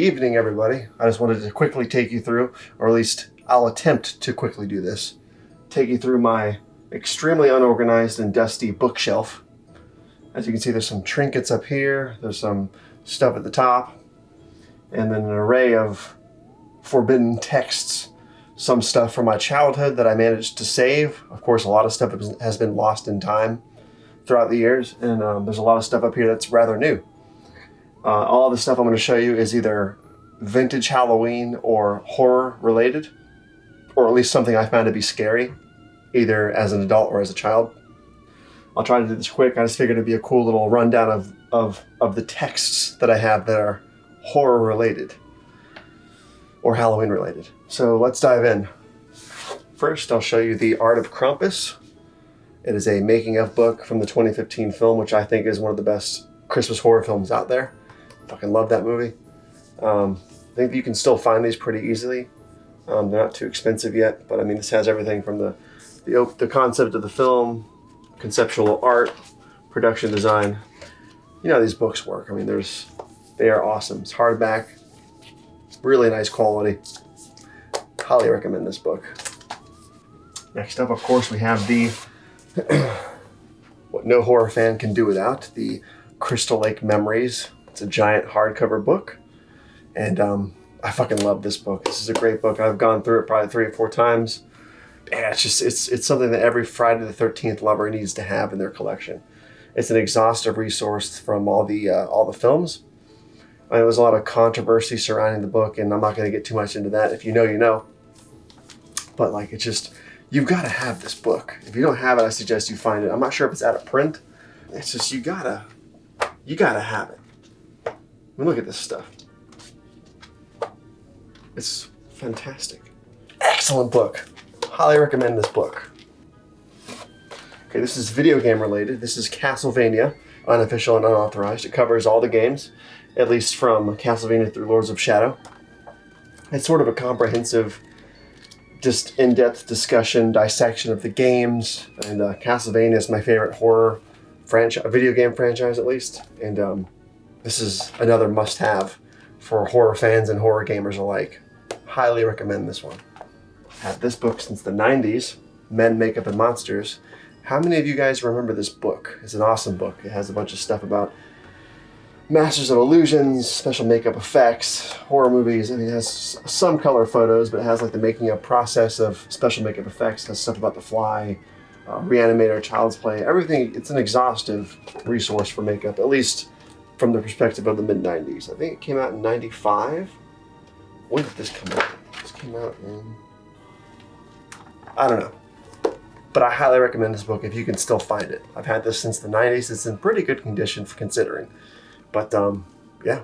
evening, everybody. I just wanted to quickly take you through, or at least I'll attempt to quickly do this, take you through my extremely unorganized and dusty bookshelf. As you can see, there's some trinkets up here, there's some stuff at the top, and then an array of forbidden texts. Some stuff from my childhood that I managed to save. Of course, a lot of stuff has been lost in time throughout the years, and there's a lot of stuff up here that's rather new. All the stuff I'm going to show you is either vintage Halloween or horror related, or at least something I found to be scary, either as an adult or as a child. I'll try to do this quick. I just figured it'd be a cool little rundown of the texts that I have that are horror related or Halloween related. So let's dive in. First, I'll show you The Art of Krampus. It is a making of book from the 2015 film, which I think is one of the best Christmas horror films out there. Fucking love that movie. I think you can still find these pretty easily. They're not too expensive yet, but I mean, this has everything from the concept of the film, conceptual art, production design. You know how these books work. I mean, they are awesome. It's hardback, really nice quality. Highly recommend this book. Next up, of course, we have the what no horror fan can do without, the Crystal Lake Memories. It's a giant hardcover book, and I fucking love this book. This is a great book. I've gone through it probably 3 or 4 times. And it's something that every Friday the 13th lover needs to have in their collection. It's an exhaustive resource from all the films. And there was a lot of controversy surrounding the book, and I'm not going to get too much into that. If you know, you know. But like, it's just, you've got to have this book. If you don't have it, I suggest you find it. I'm not sure if it's out of print. It's just, you gotta have it. I mean, look at this stuff. It's fantastic. Excellent book. Highly recommend this book. Okay, this is video game related. This is Castlevania, Unofficial and Unauthorized. It covers all the games, at least from Castlevania through Lords of Shadow. It's sort of a comprehensive, just in-depth discussion, dissection of the games. And Castlevania is my favorite horror franchise, video game franchise at least. And this is another must-have for horror fans and horror gamers alike. Highly recommend this one. I've had this book since the 90s, Men, Makeup, and Monsters. How many of you guys remember this book? It's an awesome book. It has a bunch of stuff about masters of illusions, special makeup effects, horror movies. I mean, it has some color photos, but it has like the making of process of special makeup effects. It has stuff about The Fly, Reanimator, Child's Play, everything. It's an exhaustive resource for makeup, at least from the perspective of the mid-90s. I think it came out in 95. When did this come out? This came out in, I don't know. But I highly recommend this book if you can still find it. I've had this since the 90s. It's in pretty good condition for considering. But yeah.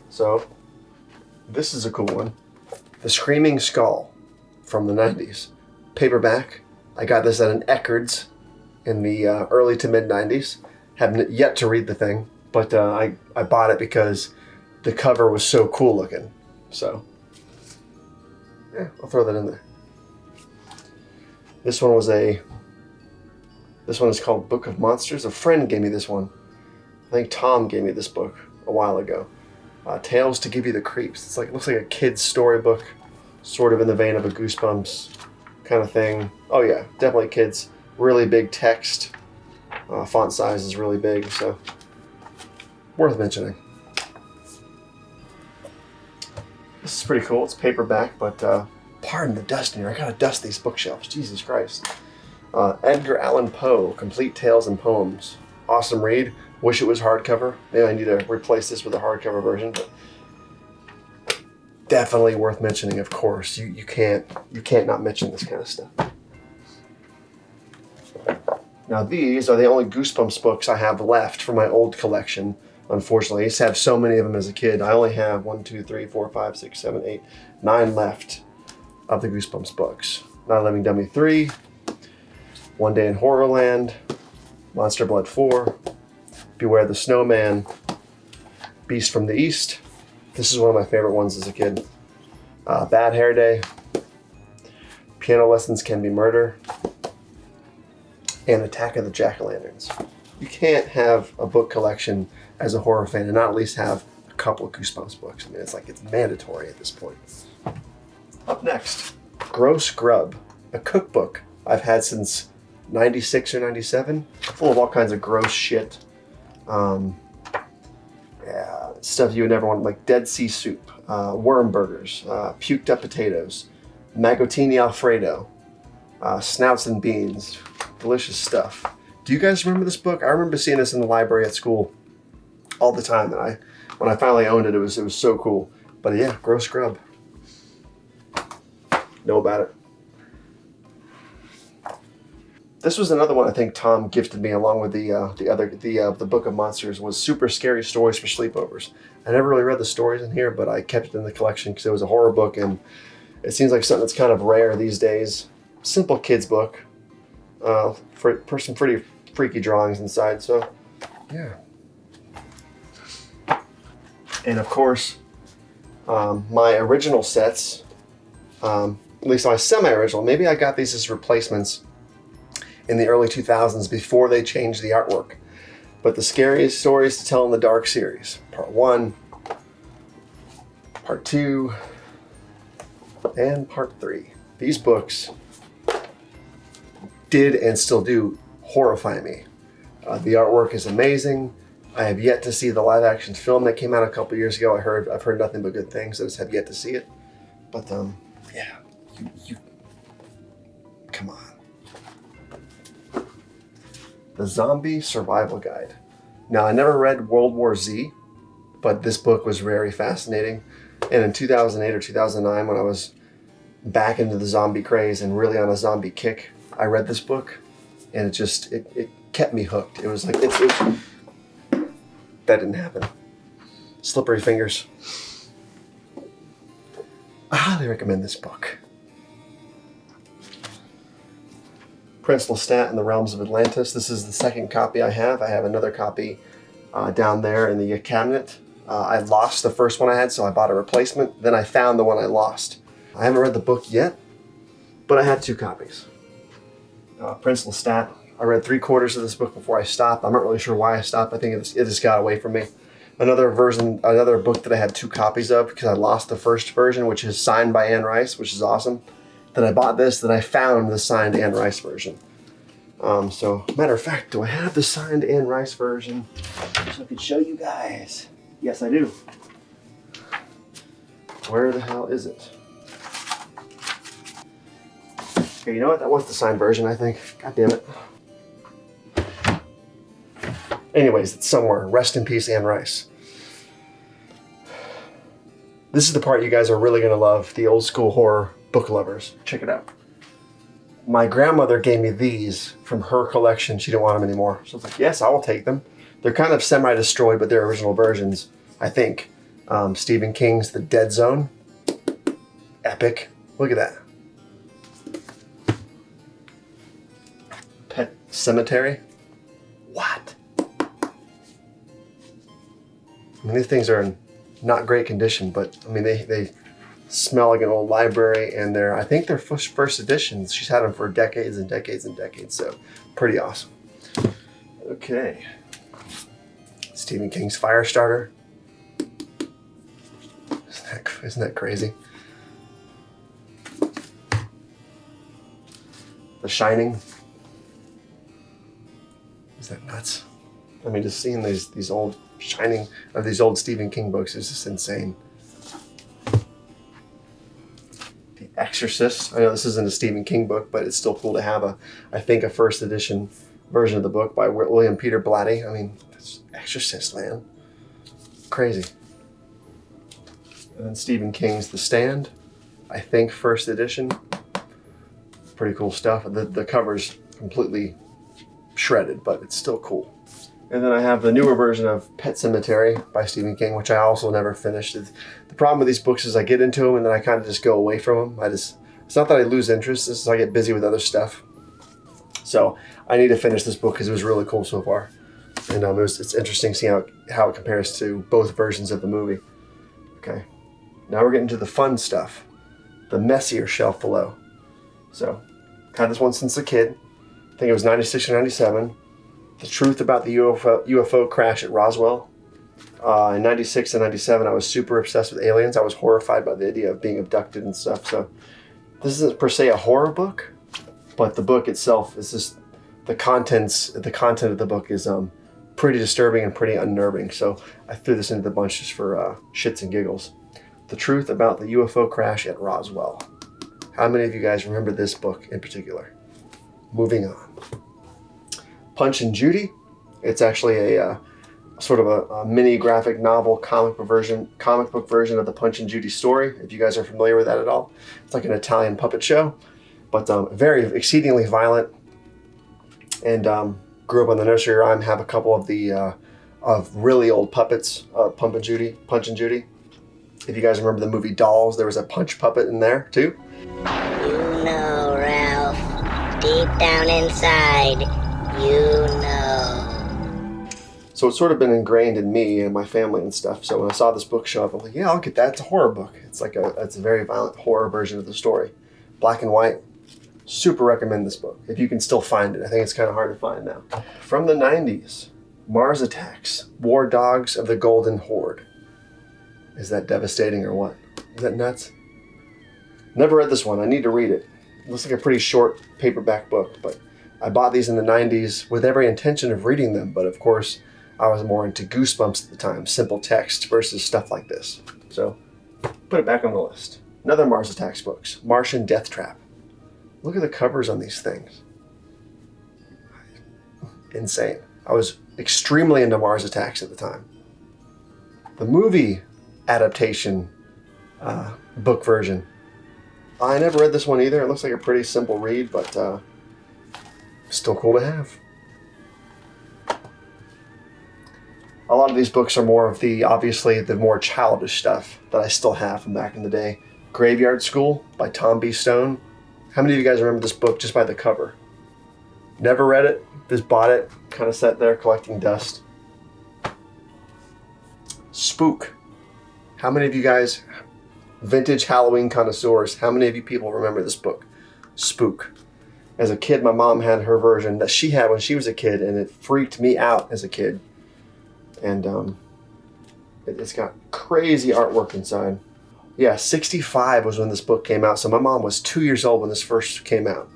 So this is a cool one. The Screaming Skull from the 90s. Paperback. I got this at an Eckerd's in the early to mid 90s. Haven't yet to read the thing, but I bought it because the cover was so cool looking. So yeah, I'll throw that in there. This one is called Book of Monsters. A friend gave me this one. I think Tom gave me this book a while ago. Tales to Give You the Creeps. It looks like a kid's storybook, sort of in the vein of a Goosebumps kind of thing. Oh yeah, definitely kids. Really big text. Font size is really big, so worth mentioning. This is pretty cool. It's paperback, but pardon the dust in here. I gotta dust these bookshelves. Jesus Christ. Edgar Allan Poe, Complete Tales and Poems. Awesome read. Wish it was hardcover. Maybe I need to replace this with a hardcover version, but definitely worth mentioning, of course. You can't not mention this kind of stuff. Now these are the only Goosebumps books I have left from my old collection. Unfortunately, I used to have so many of them as a kid. I only have 1, 2, 3, 4, 5, 6, 7, 8, 9 left of the Goosebumps books. Night Living Dummy 3, One Day in Horrorland, Monster Blood 4, Beware the Snowman, Beast from the East. This is one of my favorite ones as a kid. Bad Hair Day, Piano Lessons Can Be Murder, and Attack of the Jack-O-Lanterns. You can't have a book collection as a horror fan and not at least have a couple of Goosebumps books. I mean, it's mandatory at this point. Up next, Gross Grub, a cookbook I've had since 96 or 97, full of all kinds of gross shit. Stuff you would never want, like Dead Sea soup, worm burgers, puked up potatoes, magotini Alfredo, snouts and beans, delicious stuff. Do you guys remember this book? I remember seeing this in the library at school all the time, and when I finally owned it, it was so cool. But yeah, Gross Grub. Know about it. This was another one I think Tom gifted me along with the Book of Monsters, was Super Scary Stories for Sleepovers. I never really read the stories in here, but I kept it in the collection because it was a horror book, and it seems like something that's kind of rare these days. Simple kids book, for some pretty freaky drawings inside. So, yeah. And of course, my original sets, at least my semi-original. Maybe I got these as replacements in the early 2000s before they changed the artwork. But the Scariest Stories to Tell in the Dark series, Part 1, Part 2, and Part 3. These books did and still do horrify me. The artwork is amazing. I have yet to see the live action film that came out a couple years ago. I've heard nothing but good things. I just have yet to see it. But yeah, you come on. The Zombie Survival Guide. Now, I never read World War Z, but this book was very fascinating. And in 2008 or 2009, when I was back into the zombie craze and really on a zombie kick, I read this book, and it kept me hooked. It was like, that didn't happen. Slippery fingers. I highly recommend this book. Prince Lestat and the Realms of Atlantis. This is the second copy I have. I have another copy down there in the cabinet. I lost the first one I had, so I bought a replacement. Then I found the one I lost. I haven't read the book yet, but I had 2 copies. Prince Lestat. I read 3/4 of this book before I stopped. I'm not really sure why I stopped. I think it just got away from me. Another book that I had 2 copies of because I lost the first version, which is signed by Anne Rice, which is awesome. Then I bought this, then I found the signed Anne Rice version. So, matter of fact, do I have the signed Anne Rice version so I could show you guys? Yes, I do. Where the hell is it? Okay, you know what? That was the signed version, I think. God damn it. Anyways, it's somewhere. Rest in peace, Anne Rice. This is the part you guys are really going to love, the old school horror book lovers. Check it out. My grandmother gave me these from her collection. She didn't want them anymore. So I was like, yes, I will take them. They're kind of semi-destroyed, but they're original versions, I think. Stephen King's The Dead Zone. Epic. Look at that. Pet Cemetery. What? I mean, these things are in not great condition, but I mean, they smell like an old library, and I think they're first editions. She's had them for decades and decades and decades, so pretty awesome. Okay. Stephen King's Firestarter. Isn't that crazy? The Shining. Is that nuts? I mean, just seeing these old Shining of these old Stephen King books is just insane. The Exorcist. I know this isn't a Stephen King book, but it's still cool to have I think a first edition version of the book by William Peter Blatty. I mean, it's Exorcist, man. Crazy. And then Stephen King's The Stand. I think first edition. Pretty cool stuff. The cover's completely shredded, but it's still cool. And then I have the newer version of Pet Cemetery by Stephen King, which I also never finished. The problem with these books is I get into them and then I kind of just go away from them. It's not that I lose interest, it's just I get busy with other stuff. So I need to finish this book because it was really cool so far. And it's interesting seeing how it compares to both versions of the movie. Okay, now we're getting to the fun stuff. The messier shelf below. So, had this one since a kid. I think it was 96 or 97. The Truth About the UFO Crash at Roswell. In 96 and 97, I was super obsessed with aliens. I was horrified by the idea of being abducted and stuff. So this isn't per se a horror book, but the book itself is just the content of the book is pretty disturbing and pretty unnerving. So I threw this into the bunch just for shits and giggles. The Truth About the UFO Crash at Roswell. How many of you guys remember this book in particular? Moving on. Punch and Judy. It's actually a sort of a mini graphic novel comic book version of the Punch and Judy story, if you guys are familiar with that at all. It's like an Italian puppet show, but very exceedingly violent. And grew up on the nursery rhyme, have a couple of the of really old puppets, Punch and Judy. If you guys remember the movie Dolls, there was a punch puppet in there too. You know, Ralph, deep down inside, you know. So it's sort of been ingrained in me and my family and stuff. So when I saw this book show up, I'm like, yeah, I'll get that. It's a horror book. It's a very violent horror version of the story. Black and white. Super recommend this book, if you can still find it. I think it's kind of hard to find now. From the 90s, Mars Attacks, War Dogs of the Golden Horde. Is that devastating or what? Is that nuts? Never read this one. I need to read it. It looks like a pretty short paperback book, but I bought these in the 90s with every intention of reading them, but of course, I was more into Goosebumps at the time, simple text versus stuff like this. So, put it back on the list. Another Mars Attacks books, Martian Death Trap. Look at the covers on these things. Insane. I was extremely into Mars Attacks at the time. The movie adaptation book version. I never read this one either. It looks like a pretty simple read, but still cool to have. A lot of these books are more of the more childish stuff that I still have from back in the day. Graveyard School by Tom B. Stone. How many of you guys remember this book just by the cover? Never read it, just bought it, kind of sat there collecting dust. Spook. How many of you guys, vintage Halloween connoisseurs, how many of you people remember this book? Spook. As a kid, my mom had her version that she had when she was a kid, and it freaked me out as a kid. And it's got crazy artwork inside. Yeah, 65 was when this book came out, so my mom was 2 years old when this first came out.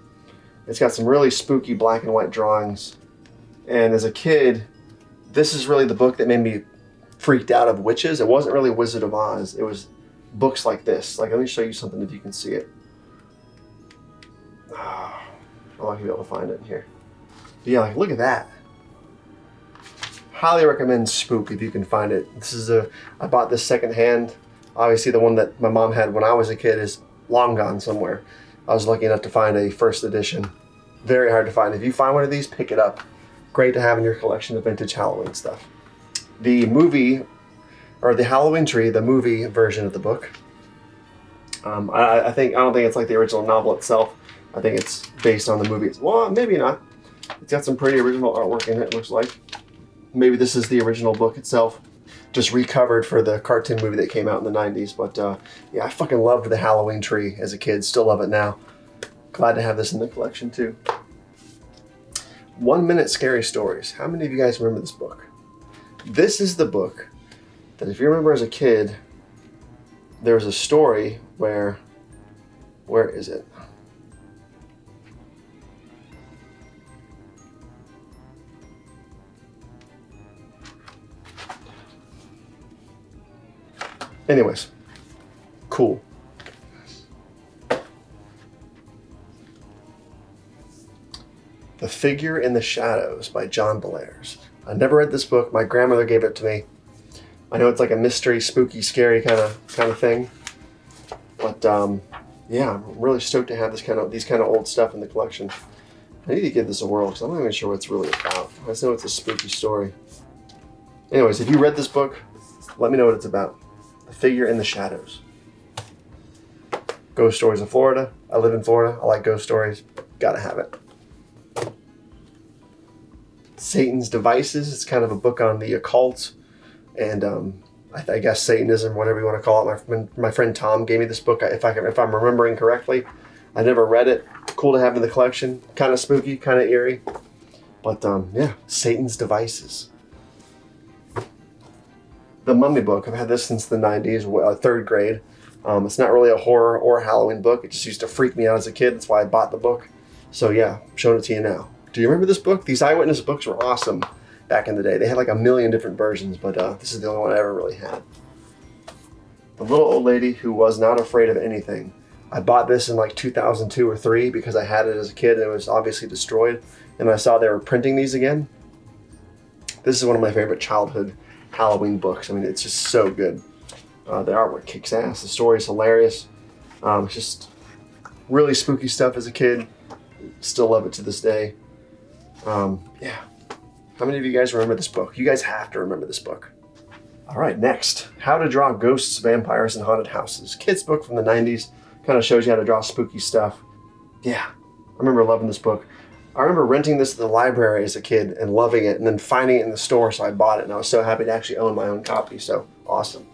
It's got some really spooky black and white drawings. And as a kid, this is really the book that made me freaked out of witches. It wasn't really Wizard of Oz. It was books like this. Like, let me show you something if you can see it. Oh, I'll be able to find it here. But yeah, like, look at that. Highly recommend Spook if you can find it. I bought this secondhand. Obviously the one that my mom had when I was a kid is long gone somewhere. I was lucky enough to find a first edition. Very hard to find. If you find one of these, pick it up. Great to have in your collection of vintage Halloween stuff. The movie, or the Halloween Tree, the movie version of the book. I don't think it's like the original novel itself. I think it's based on the movie. Well, maybe not. It's got some pretty original artwork in it, looks like. Maybe this is the original book itself, just recovered for the cartoon movie that came out in the 90s. But yeah, I fucking loved the Halloween Tree as a kid. Still love it now. Glad to have this in the collection too. 1 Minute Scary Stories. How many of you guys remember this book? This is the book that, if you remember as a kid, there was a story where is it? Anyways, cool. The Figure in the Shadows by John Belairs. I never read this book. My grandmother gave it to me. I know it's like a mystery, spooky, scary kind of thing. But yeah, I'm really stoked to have these kind of old stuff in the collection. I need to give this a whirl because I'm not even sure what it's really about. I just know it's a spooky story. Anyways, if you read this book, let me know what it's about. The Figure in the Shadows. Ghost Stories of Florida. I live in Florida. I like ghost stories. Gotta have it. Satan's Devices. It's kind of a book on the occult and I guess Satanism, whatever you want to call it. My friend Tom gave me this book. If I'm remembering correctly, I never read it. Cool to have in the collection. Kind of spooky, kind of eerie. But yeah, Satan's Devices. The Mummy book. I've had this since the 90s, third grade. It's not really a horror or Halloween book. It just used to freak me out as a kid. That's why I bought the book. So yeah, I'm showing it to you now. Do you remember this book? These Eyewitness books were awesome back in the day. They had like a million different versions, but this is the only one I ever really had. The Little Old Lady Who Was Not Afraid of Anything. I bought this in like 2002 or 3 because I had it as a kid and it was obviously destroyed. And I saw they were printing these again. This is one of my favorite childhood Halloween books. I mean, it's just so good. The artwork kicks ass. The story is hilarious. Just really spooky stuff as a kid. Still love it to this day. Yeah. How many of you guys remember this book? You guys have to remember this book. All right, next. How to Draw Ghosts, Vampires, and Haunted Houses. Kids book from the 90s. Kind of shows you how to draw spooky stuff. Yeah, I remember loving this book. I remember renting this at the library as a kid and loving it and then finding it in the store, so I bought it and I was so happy to actually own my own copy, so awesome.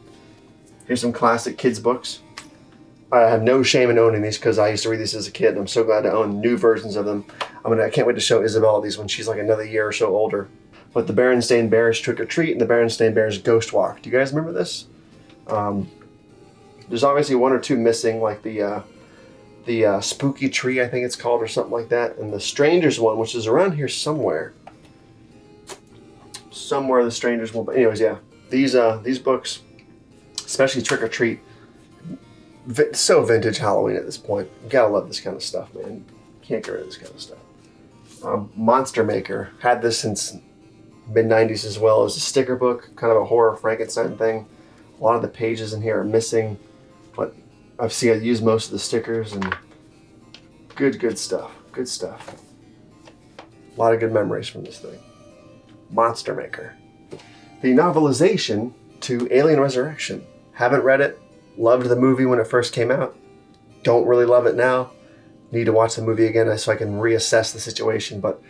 Here's some classic kids books. I have no shame in owning these because I used to read these as a kid and I'm so glad to own new versions of them. I can't wait to show Isabella these when she's like another year or so older. But the Berenstain Bears Trick or Treat and the Berenstain Bears Ghost Walk. Do you guys remember this? There's obviously one or two missing, like the Spooky Tree, I think it's called, or something like that. And the Strangers one, which is around here somewhere. Somewhere the Strangers one. But anyways, yeah. These books, especially Trick or Treat, so vintage Halloween at this point. You gotta love this kind of stuff, man. Can't get rid of this kind of stuff. Monster Maker. Had this since mid-90s as well. It was a sticker book, kind of a horror Frankenstein thing. A lot of the pages in here are missing, but I've used most of the stickers and good stuff. Good stuff. A lot of good memories from this thing. Monster Maker. The novelization to Alien Resurrection. Haven't read it. Loved the movie when it first came out. Don't really love it now. Need to watch the movie again so I can reassess the situation, but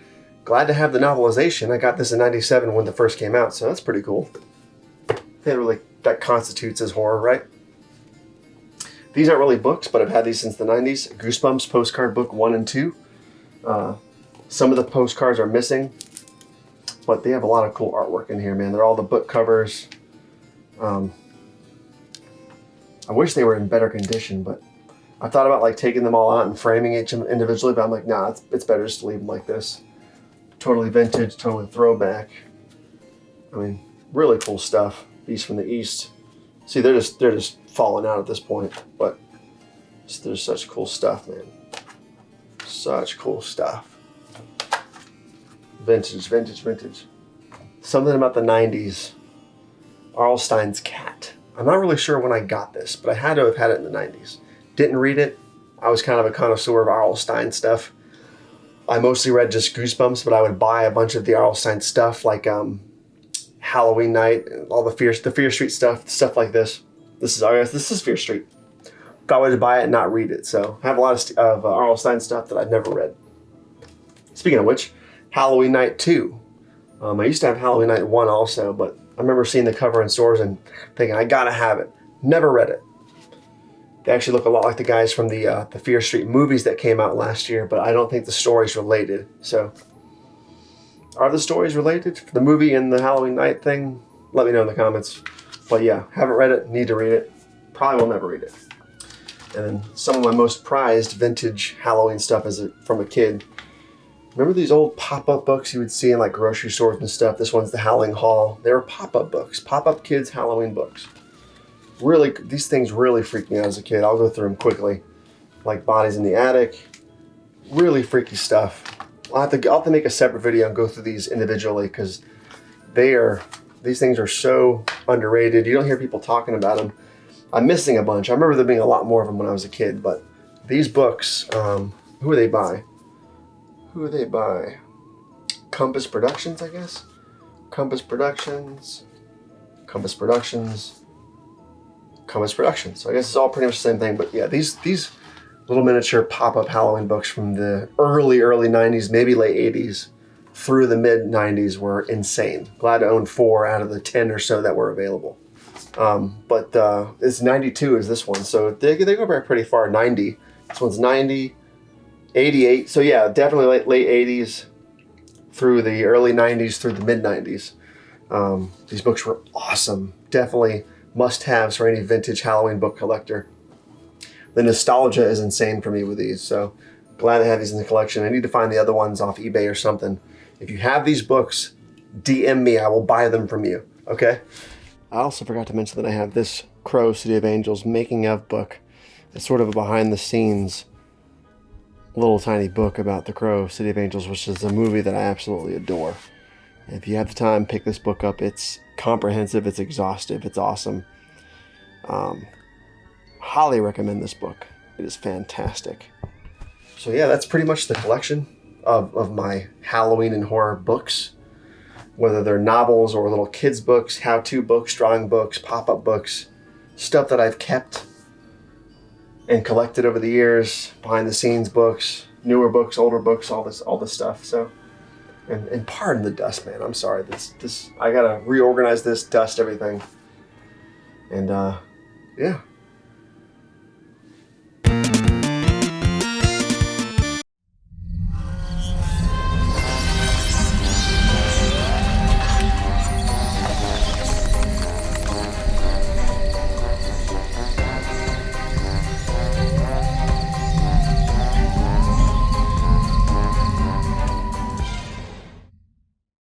glad to have the novelization. I got this in 97 when it first came out, so that's pretty cool. That constitutes as horror, right? These aren't really books, but I've had these since the 90s. Goosebumps Postcard Book 1 and 2. Some of the postcards are missing, but they have a lot of cool artwork in here, man. They're all the book covers. I wish they were in better condition, but I thought about like taking them all out and framing each individually, but I'm like, nah, it's better just to leave them like this. Totally vintage, totally throwback. I mean, really cool stuff. Beast from the East. See, they're just falling out at this point, but there's such cool stuff, man. Such cool stuff. Vintage. Something about the 90s. R.L. Stein's Cat. I'm not really sure when I got this, but I had to have had it in the 90s. Didn't read it. I was kind of a connoisseur of R.L. Stein stuff. I mostly read just Goosebumps, but I would buy a bunch of the R.L. Stein stuff, like Halloween Night, all the Fear Street stuff like this. This is Fear Street. Got way to buy it and not read it, so I have a lot of R.L. Stein stuff that I've never read. Speaking of which, Halloween Night 2. I used to have Halloween Night 1 also, but I remember seeing the cover in stores and thinking, I gotta have it. Never read it. They actually look a lot like the guys from the Fear Street movies that came out last year, but I don't think the story's related. So, are the stories related? The movie and the Halloween Night thing? Let me know in the comments. But yeah, haven't read it, need to read it. Probably will never read it. And then some of my most prized vintage Halloween stuff from a kid. Remember these old pop-up books you would see in like grocery stores and stuff? This one's the Howling Hall. They were pop-up books, pop-up kids Halloween books. Really, these things really freaked me out as a kid. I'll go through them quickly. Like Bodies in the Attic. Really freaky stuff. I'll have to make a separate video and go through these individually because these things are so underrated. You don't hear people talking about them. I'm missing a bunch. I remember there being a lot more of them when I was a kid, but these books, who are they by? Compass Productions, I guess? Compass Productions. So I guess it's all pretty much the same thing, but yeah, these little miniature pop-up Halloween books from the early 90s, maybe late 80s, through the mid 90s were insane. Glad to own 4 out of the 10 or so that were available. But it's 92 is this one, so they go back pretty far. 90. This one's 90, 88. So yeah, definitely late 80s through the early 90s through the mid 90s. These books were awesome. definitely must-haves for any vintage Halloween book collector. The nostalgia is insane for me with these, so glad to have these in the collection. I need to find the other ones off eBay or something. If you have these books, DM me. I will buy them from you, okay? I also forgot to mention that I have this Crow, City of Angels making of book. It's sort of a behind-the-scenes little tiny book about The Crow, City of Angels, which is a movie that I absolutely adore. If you have the time, pick this book up. It's comprehensive, it's exhaustive, it's awesome. Highly recommend this book. It is fantastic. So yeah, that's pretty much the collection of my Halloween and horror books. Whether they're novels or little kids books, how-to books, drawing books, pop-up books, stuff that I've kept and collected over the years, behind-the-scenes books, newer books, older books, all this stuff. So, and pardon the dust, man. I'm sorry. This I gotta reorganize this, dust everything, and yeah.